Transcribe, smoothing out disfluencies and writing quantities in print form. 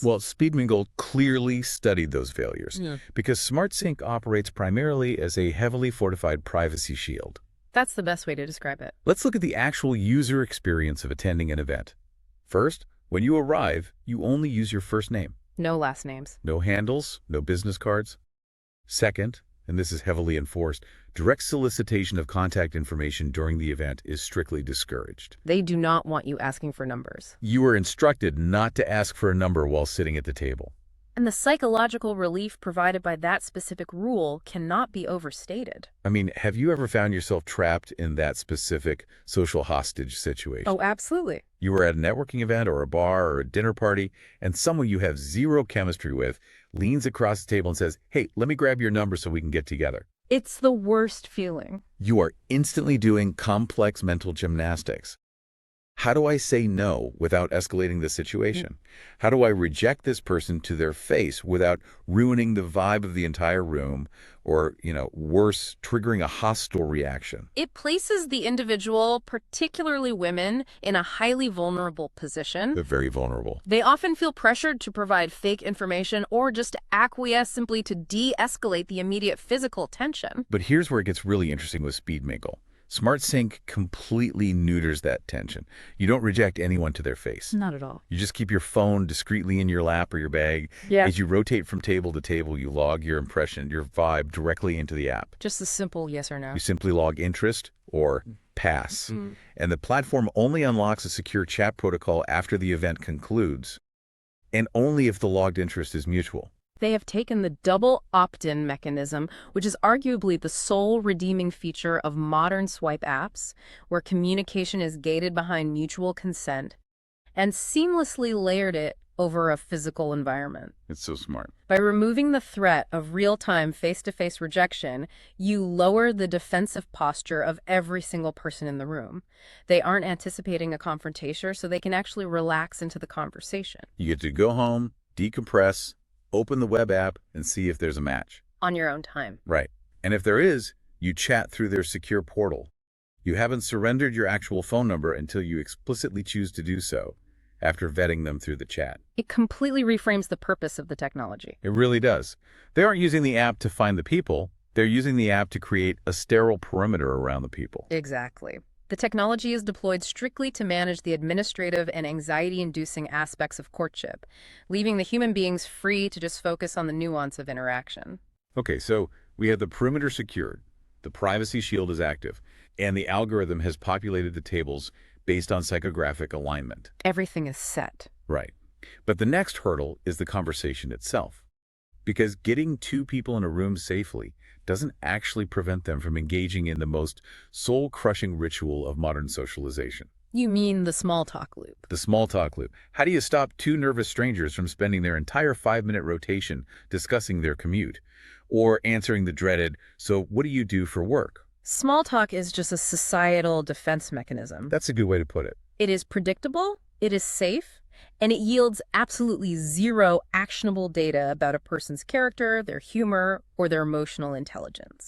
Well, Mingle clearly studied those failures Yeah. because SmartSync operates primarily as a heavily fortified privacy shield. That's the best way to describe it. Let's look at the actual user experience of attending an event. First, when you arrive, you only use your first name. No last names. No handles, no business cards. Second, and this is heavily enforced, direct solicitation of contact information during the event is strictly discouraged. They do not want you asking for numbers. You are instructed not to ask for a number while sitting at the table. And the psychological relief provided by that specific rule cannot be overstated. I mean, have you ever found yourself trapped in that specific social hostage situation? Oh, absolutely. You were at a networking event or a bar or a dinner party, and someone you have zero chemistry with leans across the table and says, "Hey, let me grab your number so we can get together." It's the worst feeling. You are instantly doing complex mental gymnastics. How do I say no without escalating the situation? How do I reject this person to their face without ruining the vibe of the entire room or, worse, triggering a hostile reaction? It places the individual, particularly women, in a highly vulnerable position. They're very vulnerable. They often feel pressured to provide fake information or just to acquiesce simply to de-escalate the immediate physical tension. But here's where it gets really interesting with SmartSync. SmartSync completely neuters that tension. You don't reject anyone to their face. Not at all. You just keep your phone discreetly in your lap or your bag. Yeah. As you rotate from table to table, you log your impression, your vibe directly into the app. Just a simple yes or no. You simply log interest or pass. And the platform only unlocks a secure chat protocol after the event concludes, and only if the logged interest is mutual. They have taken the double opt-in mechanism, which is arguably the sole redeeming feature of modern swipe apps, where communication is gated behind mutual consent, and seamlessly layered it over a physical environment. It's so smart. By removing the threat of real-time face-to-face rejection, you lower the defensive posture of every single person in the room. They aren't anticipating a confrontation, so they can actually relax into the conversation. You get to go home, decompress, open the web app, and see if there's a match. On your own time. Right. And if there is, you chat through their secure portal. You haven't surrendered your actual phone number until you explicitly choose to do so, after vetting them through the chat. It completely reframes the purpose of the technology. It really does. They aren't using the app to find the people. They're using the app to create a sterile perimeter around the people. Exactly. The technology is deployed strictly to manage the administrative and anxiety-inducing aspects of courtship, leaving the human beings free to just focus on the nuance of interaction. Okay, so we have the perimeter secured, the privacy shield is active, and the algorithm has populated the tables based on psychographic alignment. Everything is set. Right. But the next hurdle is the conversation itself. Because getting two people in a room safely doesn't actually prevent them from engaging in the most soul-crushing ritual of modern socialization. You mean the small talk loop? The small talk loop. How do you stop two nervous strangers from spending their entire 5-minute rotation discussing their commute? Or answering the dreaded, "So what do you do for work?" Small talk is just a societal defense mechanism. That's a good way to put it. It is predictable, it is safe, and it yields absolutely zero actionable data about a person's character, their humor, or their emotional intelligence.